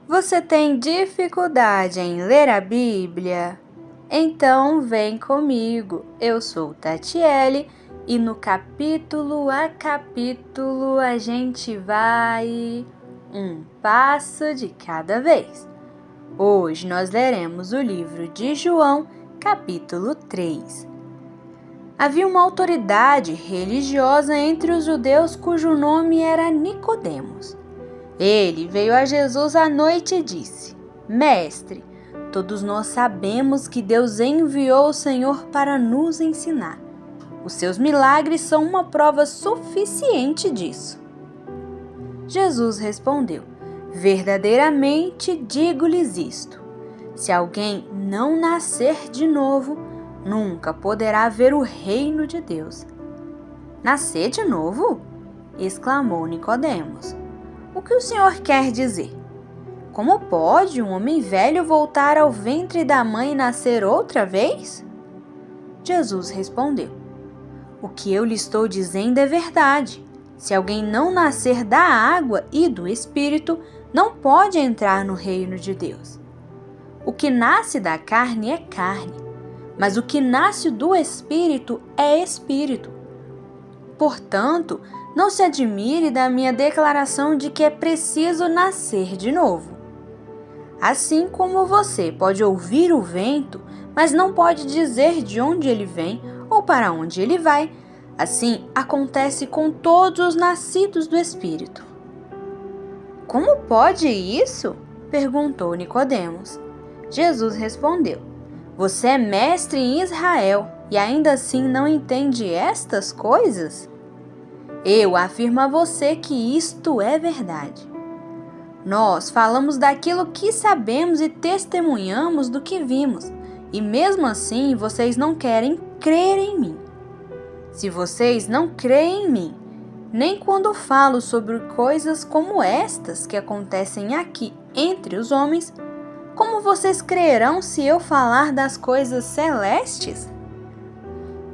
Você tem dificuldade em ler a Bíblia? Então vem comigo. Eu sou Tatiele e no capítulo a capítulo a gente vai um passo de cada vez. Hoje nós leremos o livro de João, capítulo 3. Havia uma autoridade religiosa entre os judeus cujo nome era Nicodemos. Ele veio a Jesus à noite e disse: Mestre, todos nós sabemos que Deus enviou o Senhor para nos ensinar. Os seus milagres são uma prova suficiente disso. Jesus respondeu: Verdadeiramente digo-lhes isto: se alguém não nascer de novo, nunca poderá ver o reino de Deus. Nascer de novo? Exclamou Nicodemos. O que o Senhor quer dizer? Como pode um homem velho voltar ao ventre da mãe e nascer outra vez? Jesus respondeu: O que eu lhe estou dizendo é verdade. Se alguém não nascer da água e do Espírito, não pode entrar no reino de Deus. O que nasce da carne é carne, mas o que nasce do Espírito é Espírito. Portanto, não se admire da minha declaração de que é preciso nascer de novo. Assim como você pode ouvir o vento, mas não pode dizer de onde ele vem ou para onde ele vai, assim acontece com todos os nascidos do Espírito. Como pode isso? Perguntou Nicodemos. Jesus respondeu: Você é mestre em Israel e ainda assim não entende estas coisas? Eu afirmo a você que isto é verdade. Nós falamos daquilo que sabemos e testemunhamos do que vimos, e mesmo assim vocês não querem crer em mim. Se vocês não creem em mim, nem quando falo sobre coisas como estas que acontecem aqui entre os homens, como vocês crerão se eu falar das coisas celestes?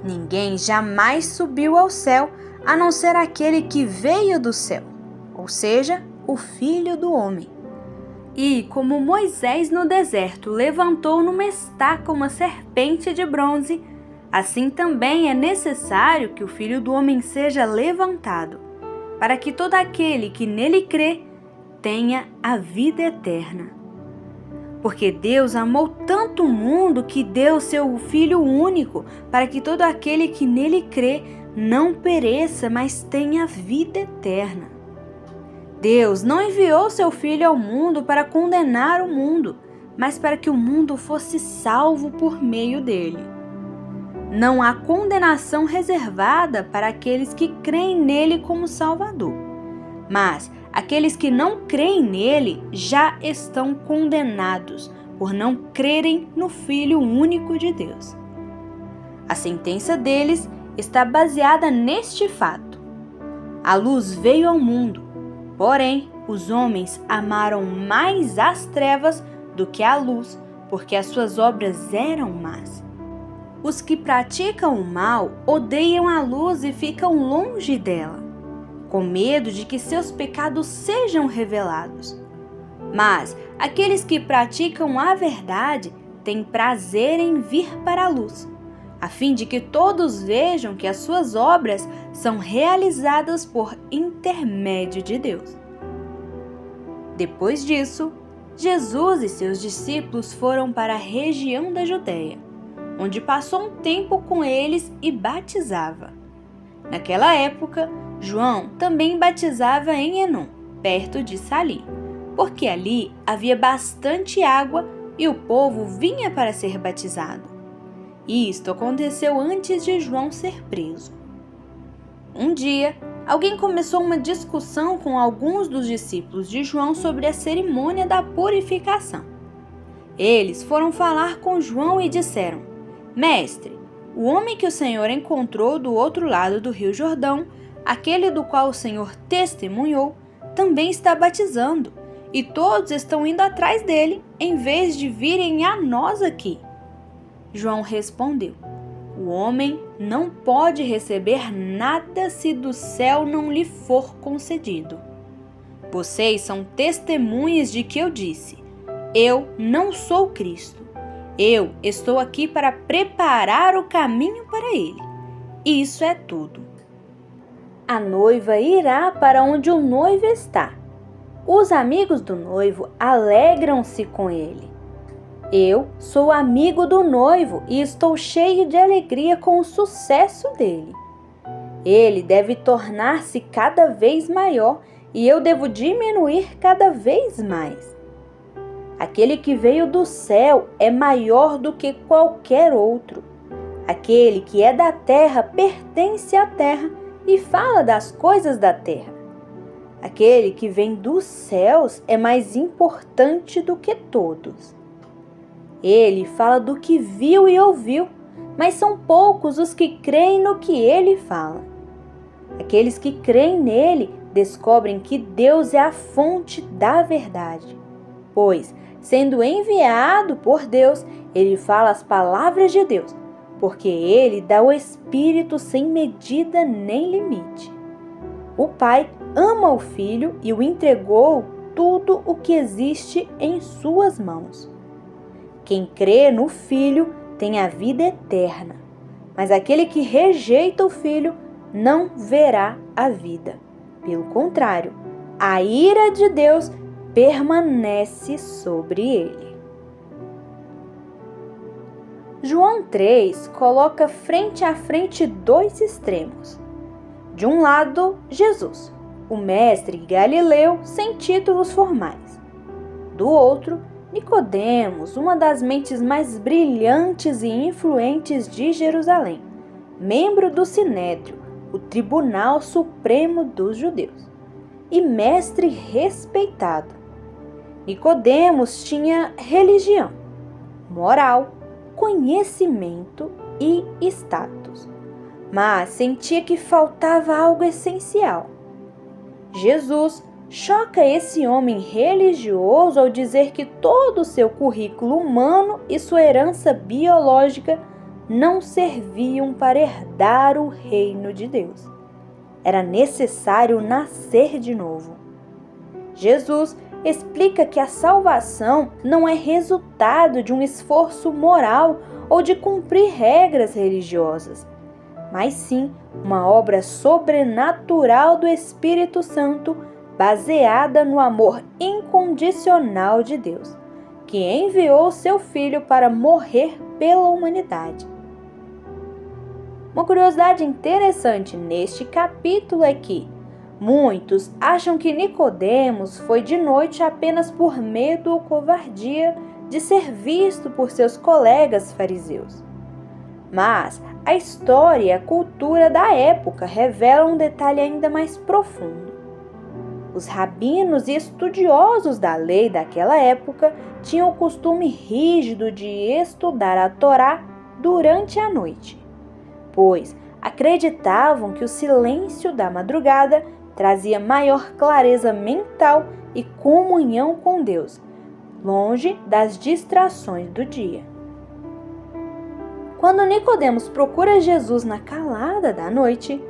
Ninguém jamais subiu ao céu, a não ser aquele que veio do céu, ou seja, o Filho do Homem. E como Moisés no deserto levantou numa estaca uma serpente de bronze, assim também é necessário que o Filho do Homem seja levantado, para que todo aquele que nele crê tenha a vida eterna. Porque Deus amou tanto o mundo que deu seu Filho único, para que todo aquele que nele crê não pereça, mas tenha vida eterna. Deus não enviou seu Filho ao mundo para condenar o mundo, mas para que o mundo fosse salvo por meio dele. Não há condenação reservada para aqueles que creem nele como Salvador, mas aqueles que não creem nele já estão condenados por não crerem no Filho único de Deus. A sentença deles está baseada neste fato: a luz veio ao mundo, porém os homens amaram mais as trevas do que a luz, porque as suas obras eram más. Os que praticam o mal odeiam a luz e ficam longe dela, com medo de que seus pecados sejam revelados. Mas aqueles que praticam a verdade têm prazer em vir para a luz, a fim de que todos vejam que as suas obras são realizadas por intermédio de Deus. Depois disso, Jesus e seus discípulos foram para a região da Judeia, onde passou um tempo com eles e batizava. Naquela época, João também batizava em Enom, perto de Salim, porque ali havia bastante água e o povo vinha para ser batizado. Isto aconteceu antes de João ser preso. Um dia, alguém começou uma discussão com alguns dos discípulos de João sobre a cerimônia da purificação. Eles foram falar com João e disseram: Mestre, o homem que o Senhor encontrou do outro lado do rio Jordão, aquele do qual o Senhor testemunhou, também está batizando, e todos estão indo atrás dele, em vez de virem a nós aqui. João respondeu: O homem não pode receber nada se do céu não lhe for concedido. Vocês são testemunhas de que eu disse: eu não sou Cristo. Eu estou aqui para preparar o caminho para ele. Isso é tudo. A noiva irá para onde o noivo está. Os amigos do noivo alegram-se com ele. Eu sou amigo do noivo e estou cheio de alegria com o sucesso dele. Ele deve tornar-se cada vez maior e eu devo diminuir cada vez mais. Aquele que veio do céu é maior do que qualquer outro. Aquele que é da terra pertence à terra e fala das coisas da terra. Aquele que vem dos céus é mais importante do que todos. Ele fala do que viu e ouviu, mas são poucos os que creem no que ele fala. Aqueles que creem nele descobrem que Deus é a fonte da verdade, pois, sendo enviado por Deus, ele fala as palavras de Deus, porque ele dá o Espírito sem medida nem limite. O Pai ama o Filho e o entregou tudo o que existe em suas mãos. Quem crê no Filho tem a vida eterna, mas aquele que rejeita o Filho não verá a vida. Pelo contrário, a ira de Deus permanece sobre ele. João 3 coloca frente a frente dois extremos. De um lado, Jesus, o mestre galileu sem títulos formais. Do outro, Nicodemos, uma das mentes mais brilhantes e influentes de Jerusalém, membro do Sinédrio, o Tribunal Supremo dos Judeus, e mestre respeitado. Nicodemos tinha religião, moral, conhecimento e status, mas sentia que faltava algo essencial. Jesus choca esse homem religioso ao dizer que todo o seu currículo humano e sua herança biológica não serviam para herdar o reino de Deus. Era necessário nascer de novo. Jesus explica que a salvação não é resultado de um esforço moral ou de cumprir regras religiosas, mas sim uma obra sobrenatural do Espírito Santo baseada no amor incondicional de Deus, que enviou seu Filho para morrer pela humanidade. Uma curiosidade interessante neste capítulo é que muitos acham que Nicodemos foi de noite apenas por medo ou covardia de ser visto por seus colegas fariseus. Mas a história e a cultura da época revelam um detalhe ainda mais profundo. Os rabinos e estudiosos da lei daquela época tinham o costume rígido de estudar a Torá durante a noite, pois acreditavam que o silêncio da madrugada trazia maior clareza mental e comunhão com Deus, longe das distrações do dia. Quando Nicodemos procura Jesus na calada da noite,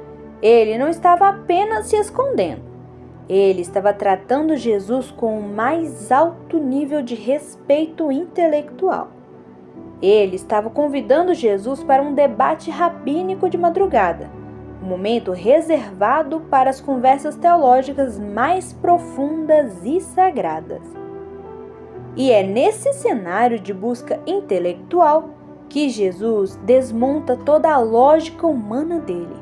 ele não estava apenas se escondendo. Ele estava tratando Jesus com o mais alto nível de respeito intelectual. Ele estava convidando Jesus para um debate rabínico de madrugada, um momento reservado para as conversas teológicas mais profundas e sagradas. E é nesse cenário de busca intelectual que Jesus desmonta toda a lógica humana dele,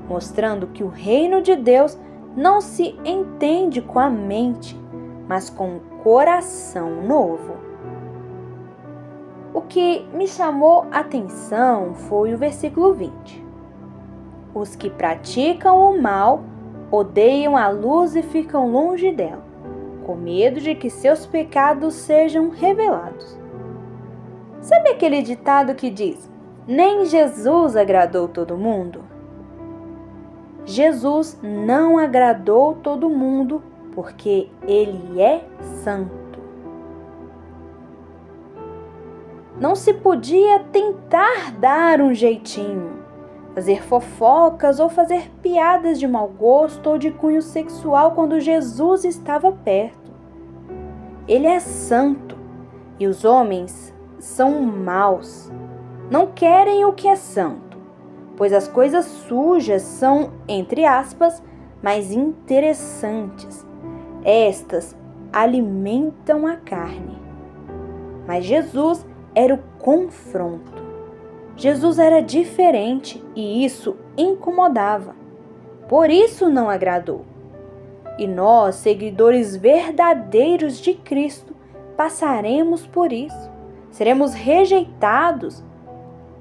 mostrando que o reino de Deus não se entende com a mente, mas com um coração novo. O que me chamou a atenção foi o versículo 20. Os que praticam o mal odeiam a luz e ficam longe dela, com medo de que seus pecados sejam revelados. Sabe aquele ditado que diz: nem Jesus agradou todo mundo? Jesus não agradou todo mundo porque ele é santo. Não se podia tentar dar um jeitinho. fazer fofocas ou fazer piadas de mau gosto ou de cunho sexual quando Jesus estava perto. Ele é santo e os homens são maus. Não querem o que é santo, pois as coisas sujas são, entre aspas, mais interessantes. Estas alimentam a carne. Mas Jesus era o confronto. Jesus era diferente e isso incomodava. Por isso não agradou. E nós, seguidores verdadeiros de Cristo, passaremos por isso. Seremos rejeitados,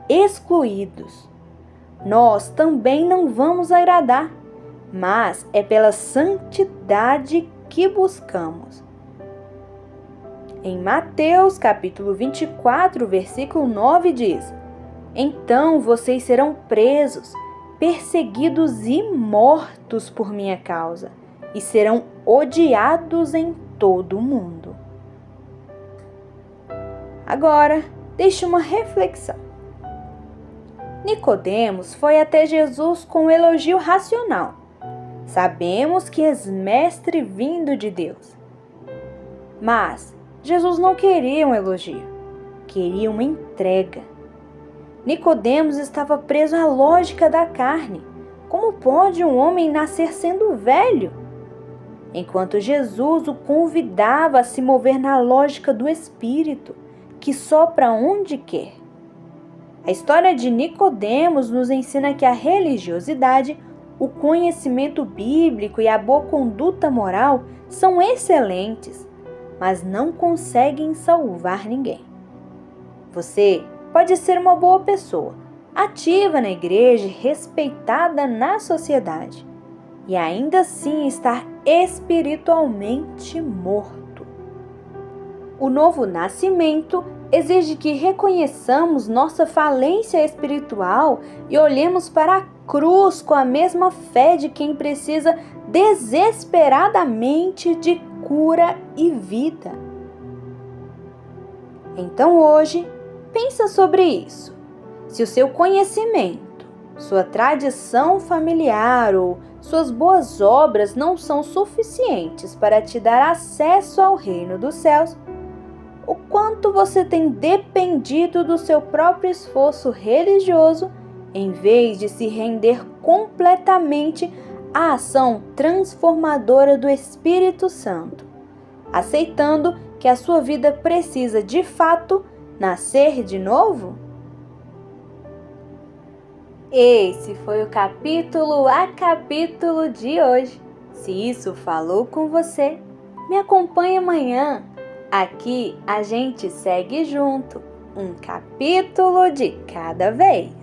excluídos. Nós também não vamos agradar, mas é pela santidade que buscamos. Em Mateus capítulo 24, versículo 9 diz: Então vocês serão presos, perseguidos e mortos por minha causa, e serão odiados em todo o mundo. Agora, deixe uma reflexão. Nicodemos foi até Jesus com um elogio racional. Sabemos que és mestre vindo de Deus. Mas Jesus não queria um elogio, queria uma entrega. Nicodemos estava preso à lógica da carne. Como pode um homem nascer sendo velho? Enquanto Jesus o convidava a se mover na lógica do Espírito, que sopra onde quer. A história de Nicodemos nos ensina que a religiosidade, o conhecimento bíblico e a boa conduta moral são excelentes, mas não conseguem salvar ninguém. Você pode ser uma boa pessoa, ativa na igreja, respeitada na sociedade, e ainda assim estar espiritualmente morto. O novo nascimento exige que reconheçamos nossa falência espiritual e olhemos para a cruz com a mesma fé de quem precisa desesperadamente de cura e vida. Então hoje, pensa sobre isso. Se o seu conhecimento, sua tradição familiar ou suas boas obras não são suficientes para te dar acesso ao reino dos céus, o quanto você tem dependido do seu próprio esforço religioso em vez de se render completamente à ação transformadora do Espírito Santo, aceitando que a sua vida precisa de fato nascer de novo? Esse foi o capítulo a capítulo de hoje. Se isso falou com você, me acompanhe amanhã. Aqui a gente segue junto, um capítulo de cada vez.